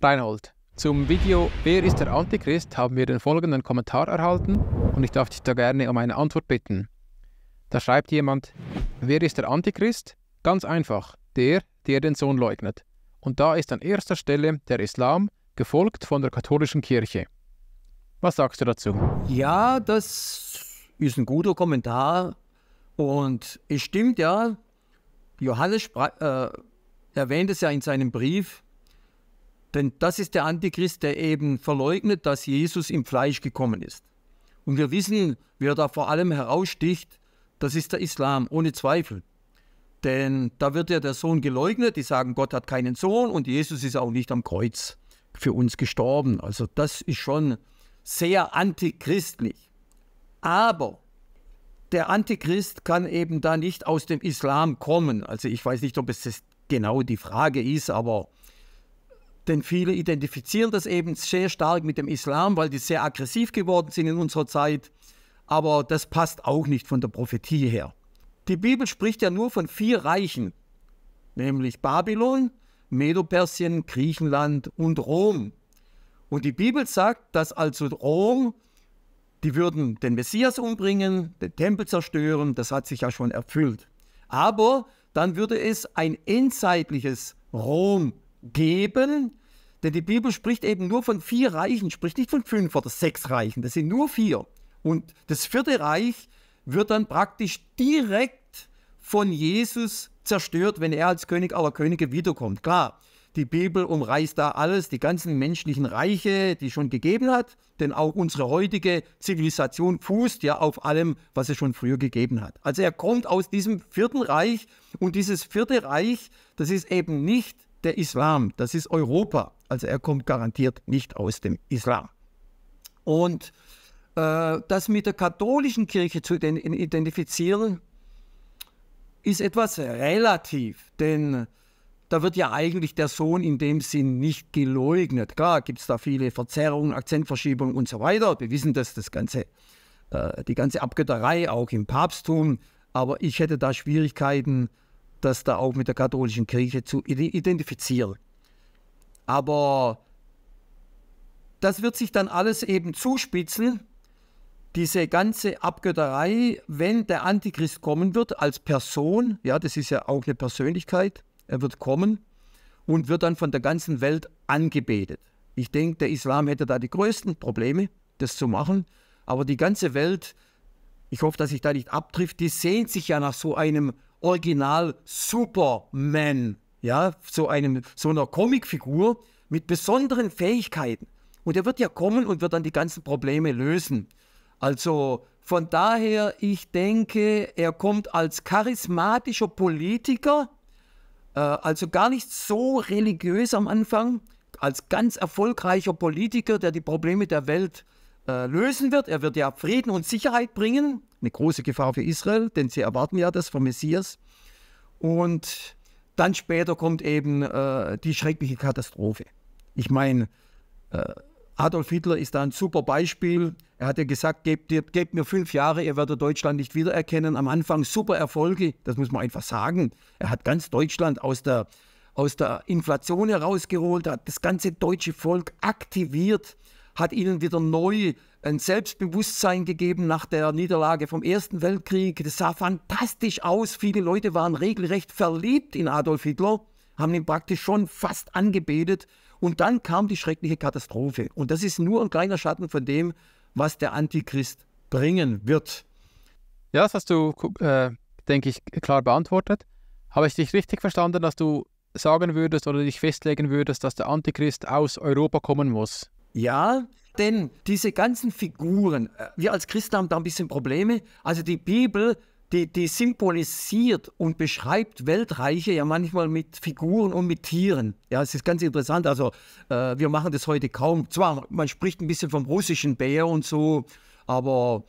Reinhold, zum Video Wer ist der Antichrist haben wir den folgenden Kommentar erhalten und ich darf dich da gerne um eine Antwort bitten. Da schreibt jemand, wer ist der Antichrist? Ganz einfach, der den Sohn leugnet. Und da ist an erster Stelle der Islam, gefolgt von der katholischen Kirche. Was sagst du dazu? Ja, das ist ein guter Kommentar und es stimmt ja, Johannes erwähnt es ja in seinem Brief, denn das ist der Antichrist, der eben verleugnet, dass Jesus im Fleisch gekommen ist. Und wir wissen, wer da vor allem heraussticht, das ist der Islam, ohne Zweifel. Denn da wird ja der Sohn geleugnet, die sagen, Gott hat keinen Sohn und Jesus ist auch nicht am Kreuz für uns gestorben. Also das ist schon sehr antichristlich. Aber der Antichrist kann eben da nicht aus dem Islam kommen. Also ich weiß nicht, ob es das genau die Frage ist, aber denn viele identifizieren das eben sehr stark mit dem Islam, weil die sehr aggressiv geworden sind in unserer Zeit. Aber das passt auch nicht von der Prophetie her. Die Bibel spricht ja nur von 4 Reichen, nämlich Babylon, Medo-Persien, Griechenland und Rom. Und die Bibel sagt, dass also Rom, die würden den Messias umbringen, den Tempel zerstören, das hat sich ja schon erfüllt. Aber dann würde es ein endzeitliches Rom geben, denn die Bibel spricht eben nur von 4 Reichen, spricht nicht von 5 oder 6 Reichen, das sind nur 4. Und das 4. Reich wird dann praktisch direkt von Jesus zerstört, wenn er als König aller Könige wiederkommt. Klar, die Bibel umreißt da alles, die ganzen menschlichen Reiche, die es schon gegeben hat, denn auch unsere heutige Zivilisation fußt ja auf allem, was es schon früher gegeben hat. Also er kommt aus diesem 4. Reich und dieses 4. Reich, das ist eben nicht der Islam, das ist Europa. Also er kommt garantiert nicht aus dem Islam. Und das mit der katholischen Kirche zu identifizieren, ist etwas relativ, denn da wird ja eigentlich der Sohn in dem Sinn nicht geleugnet. Klar gibt es da viele Verzerrungen, Akzentverschiebungen und so weiter. Wir wissen das die ganze Abgötterei auch im Papsttum, aber ich hätte da Schwierigkeiten, das da auch mit der katholischen Kirche zu identifizieren. Aber das wird sich dann alles eben zuspitzen, diese ganze Abgötterei, wenn der Antichrist kommen wird als Person, ja, das ist ja auch eine Persönlichkeit, er wird kommen und wird dann von der ganzen Welt angebetet. Ich denke, der Islam hätte da die größten Probleme, das zu machen, aber die ganze Welt, ich hoffe, dass ich da nicht abtrifft, die sehnt sich ja nach so einem Original Superman, ja, so einer Comicfigur mit besonderen Fähigkeiten. Und er wird ja kommen und wird dann die ganzen Probleme lösen. Also von daher, ich denke, er kommt als charismatischer Politiker, also gar nicht so religiös am Anfang, als ganz erfolgreicher Politiker, der die Probleme der Welt lösen wird. Er wird ja Frieden und Sicherheit bringen, eine große Gefahr für Israel, denn sie erwarten ja das vom Messias. Und dann später kommt eben die schreckliche Katastrophe. Ich meine, Adolf Hitler ist da ein super Beispiel. Er hat ja gesagt, gebt mir 5 Jahre, ihr werdet Deutschland nicht wiedererkennen. Am Anfang super Erfolge, das muss man einfach sagen. Er hat ganz Deutschland aus der Inflation herausgeholt, hat das ganze deutsche Volk aktiviert, hat ihnen wieder neu ein Selbstbewusstsein gegeben nach der Niederlage vom Ersten Weltkrieg. Das sah fantastisch aus. Viele Leute waren regelrecht verliebt in Adolf Hitler, haben ihn praktisch schon fast angebetet. Und dann kam die schreckliche Katastrophe. Und das ist nur ein kleiner Schatten von dem, was der Antichrist bringen wird. Ja, das hast du, denke ich, klar beantwortet. Habe ich dich richtig verstanden, dass du sagen würdest oder dich festlegen würdest, dass der Antichrist aus Europa kommen muss? Ja, denn diese ganzen Figuren, wir als Christen haben da ein bisschen Probleme. Also die Bibel, die symbolisiert und beschreibt Weltreiche ja manchmal mit Figuren und mit Tieren. Ja, es ist ganz interessant. Also wir machen das heute kaum. Zwar, man spricht ein bisschen vom russischen Bär und so, aber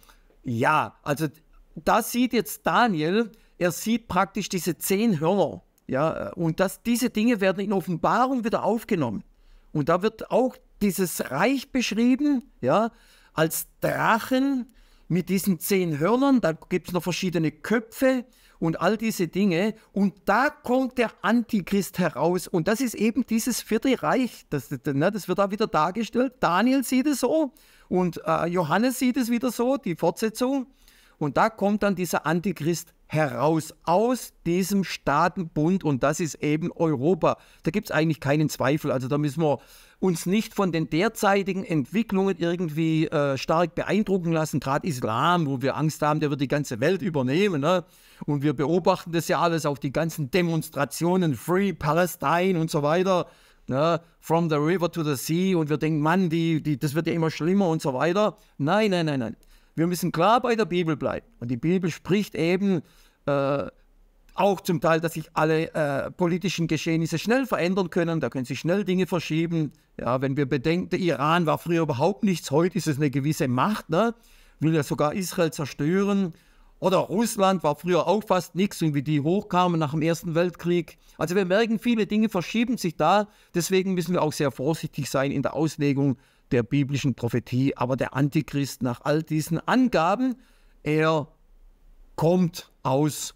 ja, also da sieht jetzt Daniel, er sieht praktisch diese 10 Hörner. Ja, und diese Dinge werden in Offenbarung wieder aufgenommen. Und da wird auch dieses Reich beschrieben, ja, als Drachen mit diesen 10 Hörnern. Da gibt es noch verschiedene Köpfe und all diese Dinge. Und da kommt der Antichrist heraus. Und das ist eben dieses Vierte Reich. Das wird da wieder dargestellt. Daniel sieht es so und Johannes sieht es wieder so, die Fortsetzung. Und da kommt dann dieser Antichrist heraus aus diesem Staatenbund und das ist eben Europa. Da gibt es eigentlich keinen Zweifel. Also da müssen wir uns nicht von den derzeitigen Entwicklungen irgendwie stark beeindrucken lassen. Gerade Islam, wo wir Angst haben, der wird die ganze Welt übernehmen. Ne? Und wir beobachten das ja alles, auch die ganzen Demonstrationen, Free Palestine und so weiter. Ne? From the river to the sea. Und wir denken, Mann, das wird ja immer schlimmer und so weiter. Nein, nein, nein, nein. Wir müssen klar bei der Bibel bleiben. Und die Bibel spricht eben auch zum Teil, dass sich alle politischen Geschehnisse schnell verändern können. Da können sich schnell Dinge verschieben. Ja, wenn wir bedenken, der Iran war früher überhaupt nichts. Heute ist es eine gewisse Macht. Ne? Will ja sogar Israel zerstören. Oder Russland war früher auch fast nichts. Und wie die hochkamen nach dem Ersten Weltkrieg. Also wir merken, viele Dinge verschieben sich da. Deswegen müssen wir auch sehr vorsichtig sein in der Auslegung der biblischen Prophetie. Aber der Antichrist nach all diesen Angaben, er kommt aus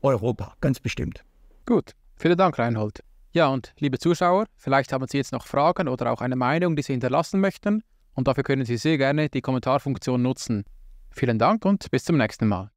Europa, ganz bestimmt. Gut, vielen Dank, Reinhold. Ja, und liebe Zuschauer, vielleicht haben Sie jetzt noch Fragen oder auch eine Meinung, die Sie hinterlassen möchten. Und dafür können Sie sehr gerne die Kommentarfunktion nutzen. Vielen Dank und bis zum nächsten Mal.